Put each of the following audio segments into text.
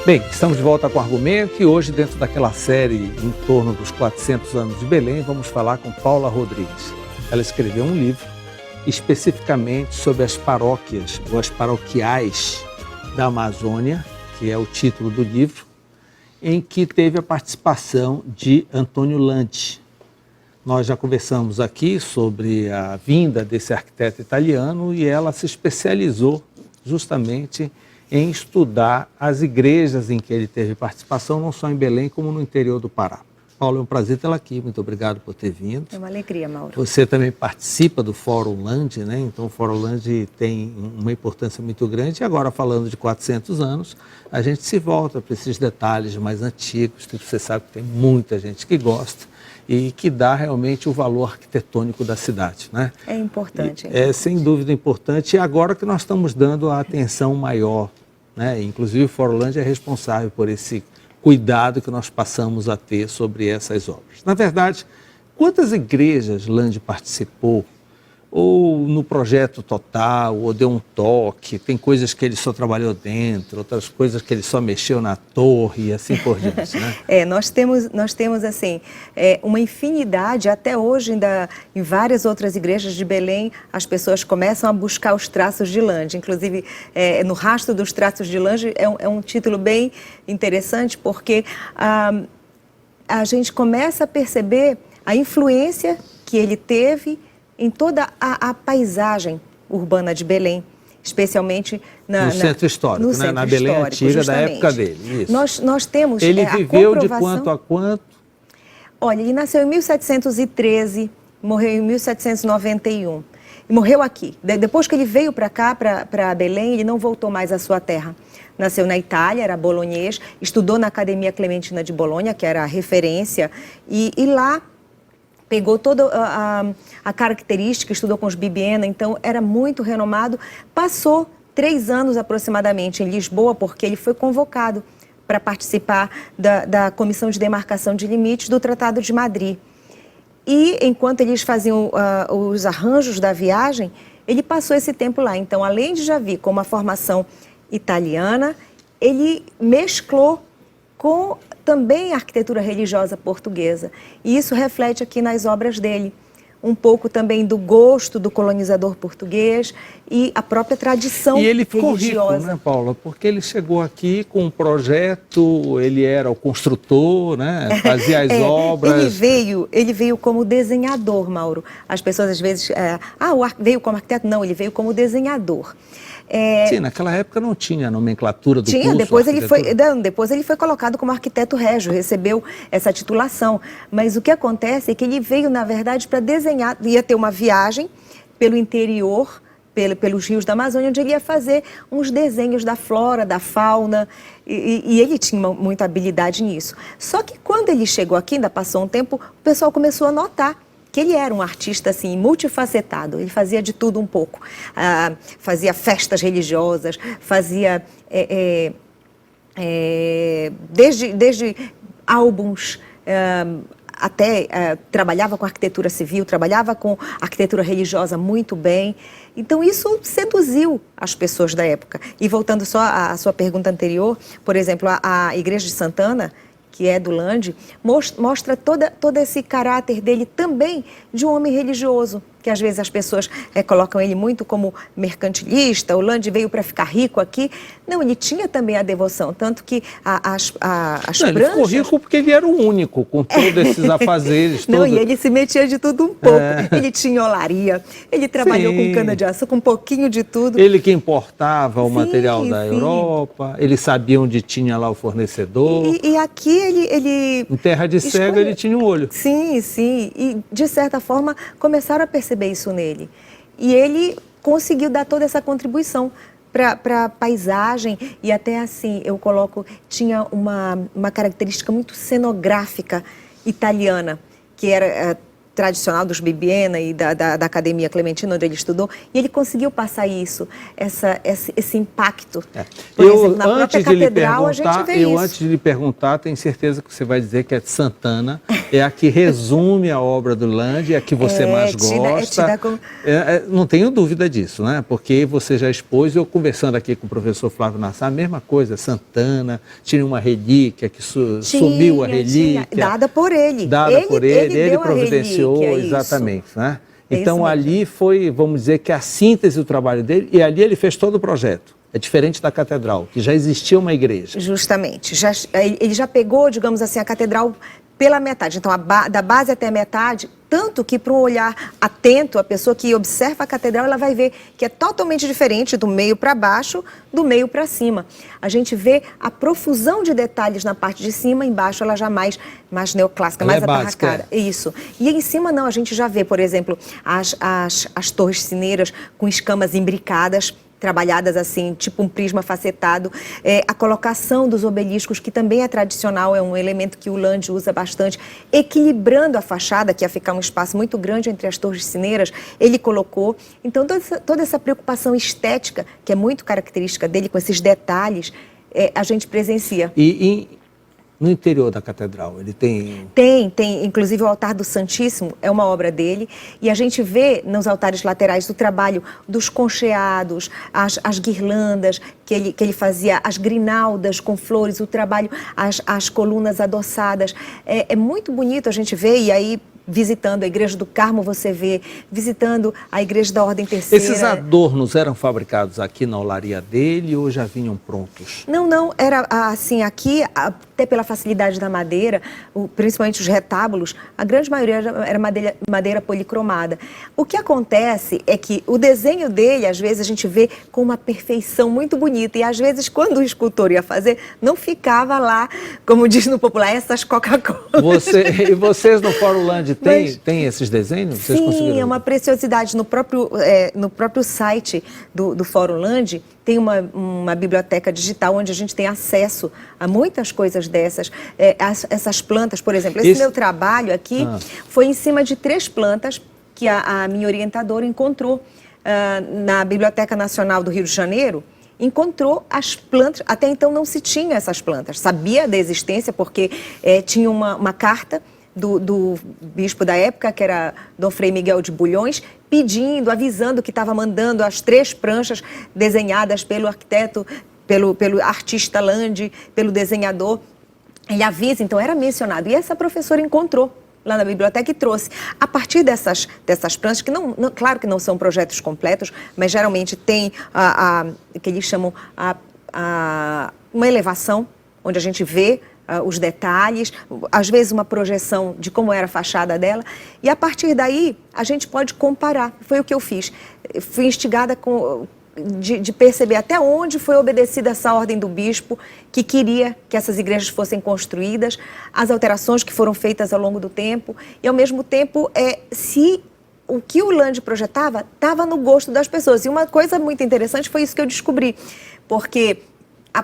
Bem, estamos de volta com o Argumento e hoje, dentro daquela série em torno dos 400 anos de Belém, vamos falar com Paula Rodrigues. Ela escreveu um livro especificamente sobre as paróquias ou as paroquiais da Amazônia, que é o título do livro, em que teve a participação de Antônio Landi. Nós já conversamos aqui sobre a vinda desse arquiteto italiano e ela se especializou justamente em estudar as igrejas em que ele teve participação, não só em Belém, como no interior do Pará. Paulo, é um prazer tê-la aqui, muito obrigado por ter vindo. É uma alegria, Mauro. Você também participa do Fórum Landi, né? Então o Fórum Landi tem uma importância muito grande. E agora, falando de 400 anos, a gente se volta para esses detalhes mais antigos, que você sabe que tem muita gente que gosta e que dá realmente o valor arquitetônico da cidade, né? É importante. É sem dúvida importante. E agora que nós estamos dando a atenção maior, né? Inclusive o Fórum Landi é responsável por esse cuidado que nós passamos a ter sobre essas obras. Na verdade, quantas igrejas Landi participou, ou no projeto total, ou deu um toque, tem coisas que ele só trabalhou dentro, outras coisas que ele só mexeu na torre e assim por diante, né? Nós temos assim, uma infinidade, até hoje ainda em várias outras igrejas de Belém, as pessoas começam a buscar os traços de Landi. Inclusive, no rastro dos traços de Landi é um título bem interessante, porque a gente começa a perceber a influência que ele teve em toda a paisagem urbana de Belém, especialmente no centro histórico, no né? centro Na Belém histórico, antiga, justamente. da época dele. Isso. Nós temos ele viveu a de quanto a quanto? Olha, ele nasceu em 1713, morreu em 1791. E morreu aqui. Depois que ele veio para cá, para Belém, ele não voltou mais à sua terra. Nasceu na Itália, era bolonhês, estudou na Academia Clementina de Bolonha, que era a referência, e lá pegou toda a característica, estudou com os Bibbiena, então era muito renomado. Passou 3 anos aproximadamente em Lisboa, porque ele foi convocado para participar da Comissão de Demarcação de Limites do Tratado de Madrid. E enquanto eles faziam os arranjos da viagem, ele passou esse tempo lá. Então, além de já vir com uma formação italiana, ele mesclou com também a arquitetura religiosa portuguesa. E isso reflete aqui nas obras dele. Um pouco também do gosto do colonizador português e a própria tradição religiosa. E ele ficou rico, né, Paula? Porque ele chegou aqui com um projeto, ele era o construtor, né? Fazia as obras. Ele veio como desenhador, Mauro. As pessoas às vezes... veio como arquiteto? Não, ele veio como desenhador. Sim, naquela época não tinha nomenclatura do curso. Tinha, depois ele foi colocado como arquiteto régio, recebeu essa titulação. Mas o que acontece é que ele veio, na verdade, para desenhar, ia ter uma viagem pelo interior, pelos rios da Amazônia, onde ele ia fazer uns desenhos da flora, da fauna, e ele tinha muita habilidade nisso. Só que quando ele chegou aqui, ainda passou um tempo, o pessoal começou a notar que ele era um artista assim, multifacetado, ele fazia de tudo um pouco. Fazia festas religiosas, fazia desde álbuns, até trabalhava com arquitetura civil, trabalhava com arquitetura religiosa muito bem. Então isso seduziu as pessoas da época. E voltando só à sua pergunta anterior, por exemplo, a Igreja de Santana, que é do Landi, mostra todo esse caráter dele também de um homem religioso, que às vezes as pessoas colocam ele muito como mercantilista, o Landi veio para ficar rico aqui. Não, ele tinha também a devoção, tanto que as pranchas... Ele ficou rico porque ele era o único, com todos esses afazeres. Não, e ele se metia de tudo um pouco. Ele tinha olaria, ele trabalhou com cana-de-açúcar, com um pouquinho de tudo. Ele que importava o material da Europa, ele sabia onde tinha lá o fornecedor. E aqui ele... Em terra de cego ele tinha um olho. Sim, e de certa forma começaram a perceber isso nele. E ele conseguiu dar toda essa contribuição para a paisagem e até assim, eu coloco, tinha uma característica muito cenográfica italiana, que era tradicional dos Bibbiena e da Academia Clementina, onde ele estudou, e ele conseguiu passar isso, esse impacto. Por exemplo, na própria catedral, a gente vê isso. Antes de lhe perguntar, tenho certeza que você vai dizer que é de Santana, É a que resume a obra do Lande, é a que você mais gosta. Não tenho dúvida disso, né? Porque você já expôs, eu conversando aqui com o professor Flávio Nassar, a mesma coisa, Santana, tinha uma relíquia que sumiu a relíquia. Dada por ele. Dada por ele, ele providenciou, relíquia, exatamente, né? Então ali foi, vamos dizer, que a síntese do trabalho dele, e ali ele fez todo o projeto. É diferente da catedral, que já existia uma igreja. Justamente. Ele já pegou, digamos assim, a catedral pela metade. Então, da base até a metade, tanto que para um olhar atento, a pessoa que observa a catedral, ela vai ver que é totalmente diferente do meio para baixo, do meio para cima. A gente vê a profusão de detalhes na parte de cima, embaixo ela já mais neoclássica, mais atarracada. Isso. E em cima não, a gente já vê, por exemplo, as torres sineiras com escamas imbricadas, trabalhadas assim, tipo um prisma facetado, a colocação dos obeliscos, que também é tradicional, é um elemento que o Lande usa bastante, equilibrando a fachada, que ia ficar um espaço muito grande entre as torres sineiras, ele colocou. Então, toda essa preocupação estética, que é muito característica dele, com esses detalhes, a gente presencia. No interior da catedral, ele tem... Tem. Inclusive o altar do Santíssimo é uma obra dele. E a gente vê nos altares laterais o trabalho dos concheados, as guirlandas que ele fazia, as grinaldas com flores, o trabalho, as colunas adoçadas. É muito bonito a gente ver, e aí... visitando a Igreja do Carmo, você vê, visitando a Igreja da Ordem Terceira. Esses adornos eram fabricados aqui na olaria dele ou já vinham prontos? Não, era assim, aqui, até pela facilidade da madeira, principalmente os retábulos, a grande maioria era madeira policromada. O que acontece é que o desenho dele, às vezes, a gente vê com uma perfeição muito bonita, e às vezes, quando o escultor ia fazer, não ficava lá, como diz no popular, essas Coca-Cola. E vocês no Fórum Lande tem esses desenhos? Vocês sim, é uma preciosidade. No próprio site do Fórum Lande tem uma biblioteca digital onde a gente tem acesso a muitas coisas dessas. Essas plantas, por exemplo. Esse meu trabalho aqui foi em cima de 3 plantas que a minha orientadora encontrou na Biblioteca Nacional do Rio de Janeiro. Encontrou as plantas, até então não se tinha essas plantas. Sabia da existência porque tinha uma carta do bispo da época, que era Dom Frei Miguel de Bulhões, pedindo, avisando que estava mandando as 3 pranchas desenhadas pelo arquiteto, pelo artista Lande, pelo desenhador. Ele avisa, então era mencionado. E essa professora encontrou lá na biblioteca e trouxe. A partir dessas pranchas, que claro que não são projetos completos, mas geralmente tem o que eles chamam uma elevação, onde a gente vê os detalhes, às vezes uma projeção de como era a fachada dela, e a partir daí a gente pode comparar. Foi o que eu fiz. Fui instigada de perceber até onde foi obedecida essa ordem do bispo, que queria que essas igrejas fossem construídas, as alterações que foram feitas ao longo do tempo, e ao mesmo tempo, se o que o Lande projetava estava no gosto das pessoas. E uma coisa muito interessante foi isso que eu descobri, porque a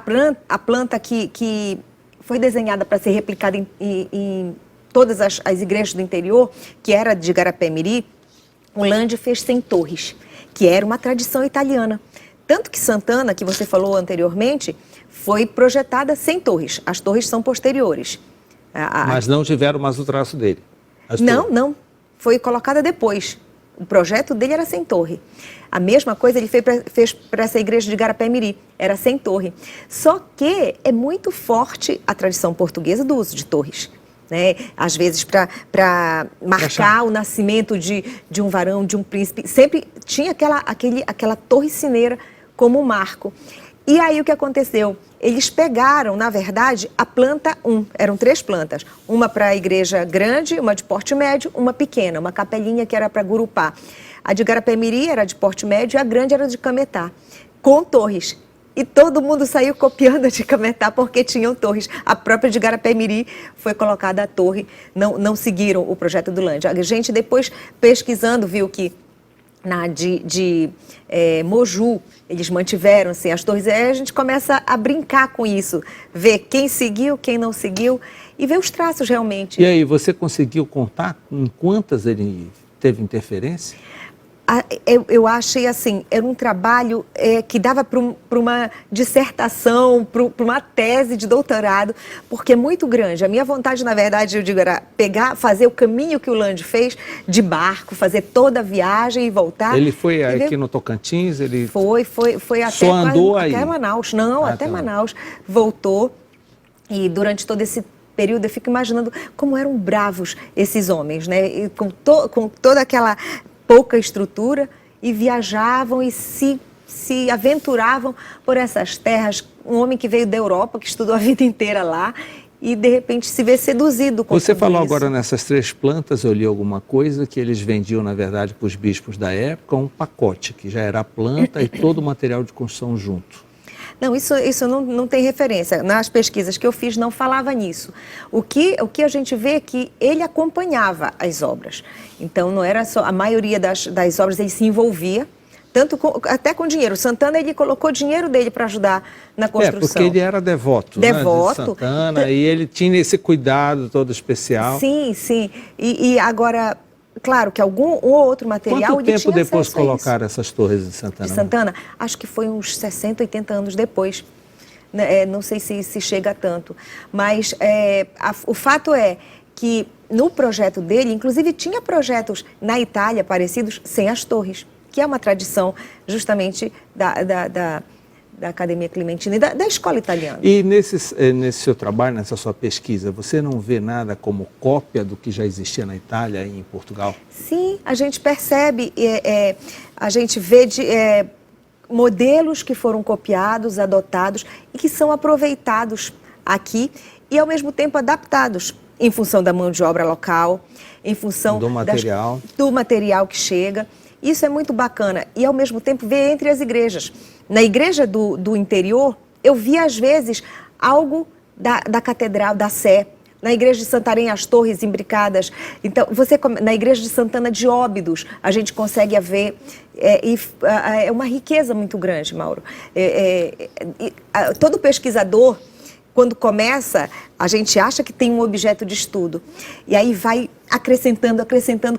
planta que foi desenhada para ser replicada em todas as igrejas do interior, que era de Igarapé-Miri, o Lande fez 100 torres, que era uma tradição italiana. Tanto que Santana, que você falou anteriormente, foi projetada 100 torres. As torres são posteriores. Mas não tiveram mais o traço dele? Não. Foi colocada depois. O projeto dele era 100 torres. A mesma coisa ele fez para essa igreja de Igarapé-Miri, era 100 torres. Só que é muito forte a tradição portuguesa do uso de torres, né? Às vezes para marcar o nascimento de um varão, de um príncipe, sempre tinha aquela torre sineira como marco. E aí o que aconteceu? Eles pegaram, na verdade, a planta 1. Eram 3 plantas. Uma para a igreja grande, uma de porte médio, uma pequena, uma capelinha que era para Gurupá. A de Igarapé-Miri era de porte médio e a grande era de Cametá, com torres. E todo mundo saiu copiando a de Cametá porque tinham torres. A própria de Igarapé-Miri foi colocada a torre, não seguiram o projeto do Lande. A gente depois, pesquisando, viu que na de Moju, eles mantiveram assim, as torres. Aí a gente começa a brincar com isso, ver quem seguiu, quem não seguiu e ver os traços realmente. E aí, você conseguiu contar em quantas ele teve interferência? Eu achei assim, era um trabalho que dava para uma dissertação, para uma tese de doutorado, porque é muito grande. A minha vontade, na verdade, eu digo, era fazer o caminho que o Lande fez de barco, fazer toda a viagem e voltar. Ele foi aqui no Tocantins? Ele foi até, só andou aí? Até Manaus. Não, até Manaus. Voltou e durante todo esse período eu fico imaginando como eram bravos esses homens, né? E com toda aquela pouca estrutura, e viajavam e se aventuravam por essas terras. Um homem que veio da Europa, que estudou a vida inteira lá, e de repente se vê seduzido com Você falou isso. agora nessas 3 plantas, eu li alguma coisa, que eles vendiam, na verdade, para os bispos da época, um pacote, que já era a planta e todo o material de construção junto. Não, isso não tem referência. Nas pesquisas que eu fiz não falava nisso. O que a gente vê é que ele acompanhava as obras. Então, não era só... A maioria das obras ele se envolvia, até com dinheiro. Santana, ele colocou dinheiro dele para ajudar na construção. Porque ele era devoto, né, de Santana, e ele tinha esse cuidado todo especial. Sim, sim. E agora... Claro que algum ou outro material... Quanto tempo depois colocaram essas torres em Santana? De Santana? Acho que foi uns 60, 80 anos depois. Não sei se chega a tanto. Mas o fato é que no projeto dele, inclusive tinha projetos na Itália parecidos sem as torres, que é uma tradição justamente da Academia Clementina e da escola italiana. E nesse seu trabalho, nessa sua pesquisa, você não vê nada como cópia do que já existia na Itália e em Portugal? Sim, a gente percebe, a gente vê modelos que foram copiados, adotados e que são aproveitados aqui e ao mesmo tempo adaptados em função da mão de obra local, em função do material que chega. Isso é muito bacana e ao mesmo tempo ver entre as igrejas. Na igreja do interior, eu vi às vezes algo da Catedral, da Sé. Na igreja de Santarém, as torres imbricadas. Então, na igreja de Santana de Óbidos, a gente consegue ver. É uma riqueza muito grande, Mauro. Todo pesquisador, quando começa, a gente acha que tem um objeto de estudo. E aí vai acrescentando.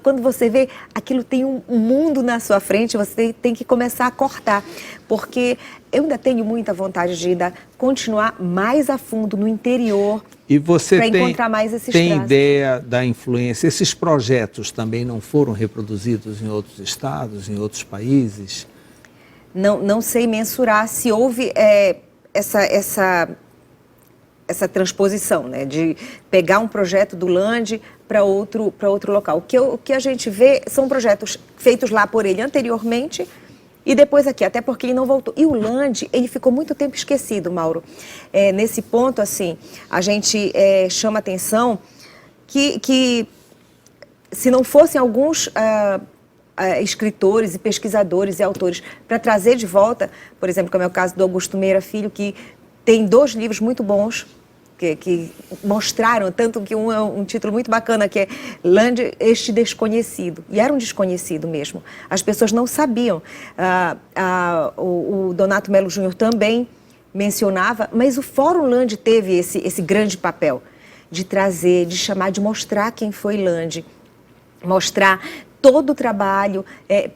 Quando você vê, aquilo tem um mundo na sua frente, você tem que começar a cortar. Porque eu ainda tenho muita vontade de continuar mais a fundo no interior. E você para encontrar mais esses tem traços. Ideia da influência? Esses projetos também não foram reproduzidos em outros estados, em outros países? Não sei mensurar se houve essa transposição, né, de pegar um projeto do Lande para outro local. O que a gente vê são projetos feitos lá por ele anteriormente e depois aqui, até porque ele não voltou. E o Lande, ele ficou muito tempo esquecido, Mauro. Nesse ponto, assim, a gente chama atenção que se não fossem alguns escritores e pesquisadores e autores para trazer de volta, por exemplo, como é o caso do Augusto Meira Filho, que tem 2 livros muito bons, que mostraram, tanto que um é um título muito bacana, que é Lande, este desconhecido. E era um desconhecido mesmo. As pessoas não sabiam. O Donato Melo Júnior também mencionava, mas o Fórum Lande teve esse grande papel de trazer, de chamar, de mostrar quem foi Lande, mostrar todo o trabalho,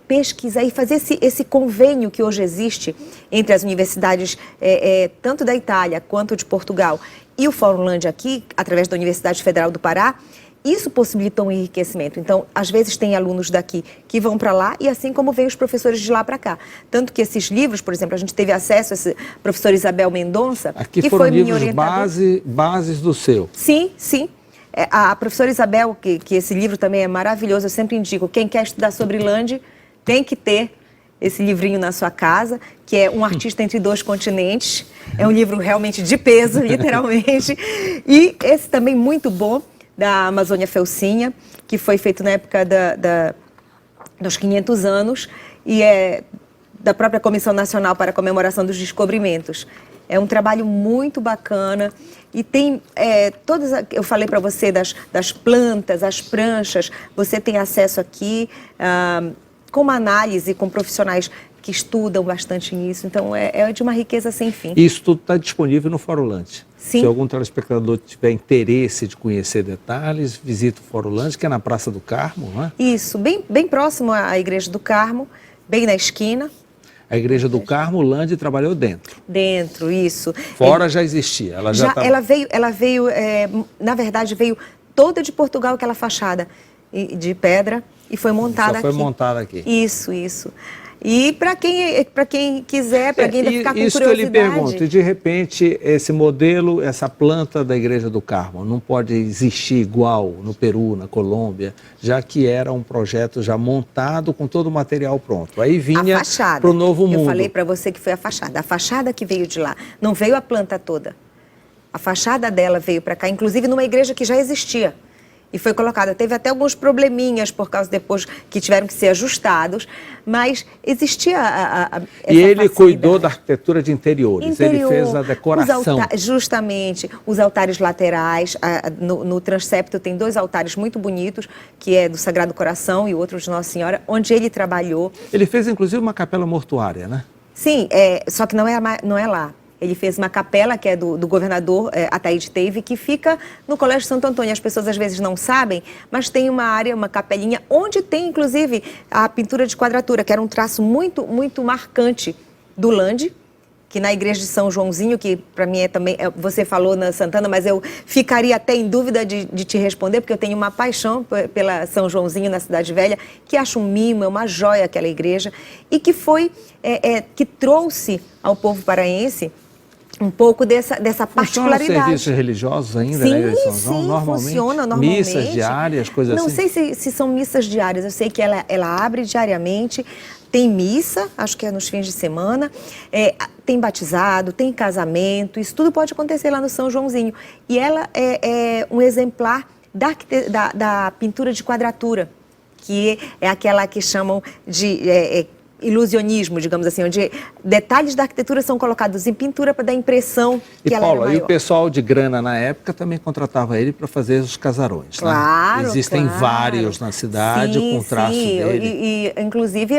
pesquisar e fazer esse convênio que hoje existe entre as universidades, tanto da Itália quanto de Portugal, e o Fórum Lande aqui, através da Universidade Federal do Pará. Isso possibilitou um enriquecimento. Então, às vezes tem alunos daqui que vão para lá e assim como vem os professores de lá para cá. Tanto que esses livros, por exemplo, a gente teve acesso a esse professor Isabel Mendonça, aqui que foram foi minha livros orientadora. bases do seu. Sim, sim. A professora Isabel, que esse livro também é maravilhoso, eu sempre indico, quem quer estudar sobre Lande tem que ter esse livrinho na sua casa, que é Um Artista entre 2 Continentes. É um livro realmente de peso, literalmente. E esse também muito bom, da Amazônia Felcinha, que foi feito na época dos 500 anos, e é da própria Comissão Nacional para a Comemoração dos Descobrimentos. É um trabalho muito bacana e tem todas, eu falei para você das plantas, as pranchas, você tem acesso aqui com uma análise com profissionais que estudam bastante nisso. Então, é de uma riqueza sem fim. Isso tudo está disponível no Forulante. Sim. Se algum telespectador tiver interesse de conhecer detalhes, visita o Forulante, que é na Praça do Carmo, não é? Isso, bem próximo à Igreja do Carmo, bem na esquina. A Igreja do Carmo, o Lande trabalhou dentro. Dentro, isso. Fora já existia. Ela veio, na verdade, veio toda de Portugal, aquela fachada de pedra, e foi montada aqui. Só foi montada aqui. Isso. E para quem quiser, para quem ainda ficar com isso curiosidade... Isso que eu lhe pergunto, de repente, esse modelo, essa planta da Igreja do Carmo, não pode existir igual no Peru, na Colômbia, já que era um projeto já montado com todo o material pronto. Aí vinha para o Novo Mundo. Eu falei para você que foi a fachada que veio de lá, não veio a planta toda. A fachada dela veio para cá, inclusive numa igreja que já existia. E foi colocada. Teve até alguns probleminhas por causa depois que tiveram que ser ajustados, mas existia essa E ele facilidade. Cuidou da arquitetura de interiores, ele fez a decoração. Justamente, os altares laterais, no transepto tem 2 altares muito bonitos, que é do Sagrado Coração e o outro de Nossa Senhora, onde ele trabalhou. Ele fez inclusive uma capela mortuária, né? Sim, só que não é lá. Ele fez uma capela, que é do governador Ataíde Teve, que fica no Colégio Santo Antônio. As pessoas às vezes não sabem, mas tem uma área, uma capelinha, onde tem inclusive a pintura de quadratura, que era um traço muito, muito marcante do Lande, que na igreja de São Joãozinho, que para mim também, você falou na Santana, mas eu ficaria até em dúvida de te responder, porque eu tenho uma paixão pela São Joãozinho na Cidade Velha, que acho um mimo, é uma joia aquela igreja, e que que trouxe ao povo paraense um pouco dessa particularidade. Funciona serviços religiosos ainda, sim, na igreja de São João? Normalmente, funciona normalmente. Missas diárias, coisas assim? Não sei se são missas diárias, eu sei que ela abre diariamente, tem missa, acho que é nos fins de semana, tem batizado, tem casamento, isso tudo pode acontecer lá no São Joãozinho. E ela é um exemplar da pintura de quadratura, que é aquela que chamam de... ilusionismo, digamos assim, onde detalhes da arquitetura são colocados em pintura para dar a impressão que ela era maior. E o pessoal de grana na época também contratava ele para fazer os casarões, claro, né? Existem vários na cidade com o traço dele. E inclusive,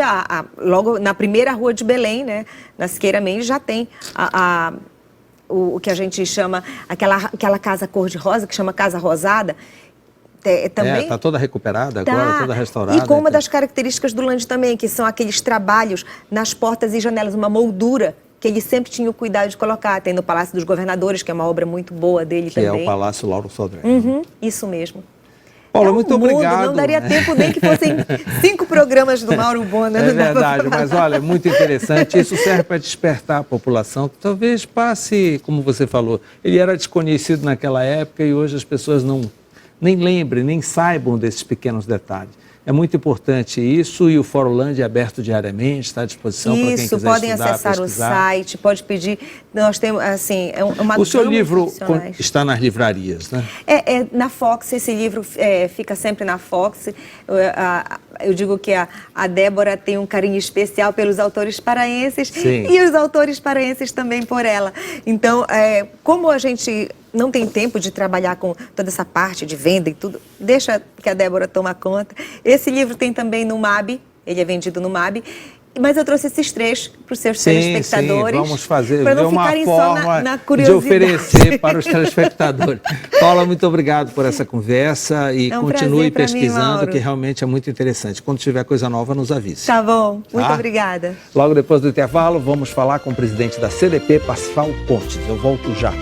logo na primeira rua de Belém, né, na Siqueira Mendes, já tem o que a gente chama, aquela casa cor-de-rosa, que chama Casa Rosada. Também está toda recuperada agora, toda restaurada. E com uma das características do Lande também, que são aqueles trabalhos nas portas e janelas, uma moldura que ele sempre tinha o cuidado de colocar. Tem no Palácio dos Governadores, que é uma obra muito boa dele também. Que é o Palácio Lauro Sodré. Isso mesmo. Paula, muito obrigado. Não daria tempo nem que fossem 5 programas do Mauro Bona. É verdade, mas olha, muito interessante. Isso serve para despertar a população, que talvez passe, como você falou, ele era desconhecido naquela época e hoje as pessoas nem lembrem, nem saibam desses pequenos detalhes. É muito importante isso e o Forulante é aberto diariamente, está à disposição para quem quiser estudar, podem acessar o site, pode pedir. Nós temos, assim, uma O seu livro está nas livrarias, né? Na Fox, esse livro fica sempre na Fox. Eu digo que a Débora tem um carinho especial pelos autores paraenses. Sim. E os autores paraenses também por ela. Então, como a gente não tem tempo de trabalhar com toda essa parte de venda e tudo, deixa que a Débora toma conta. Esse livro tem também no MAB, ele é vendido no MAB, mas eu trouxe esses trechos para os seus telespectadores. Vamos fazer uma forma na de oferecer para os telespectadores. Paula, muito obrigado por essa conversa e continue pesquisando, que realmente é muito interessante. Quando tiver coisa nova, nos avise. Tá bom, muito obrigada. Logo depois do intervalo, vamos falar com o presidente da CDP, Parsifal Pontes. Eu volto já.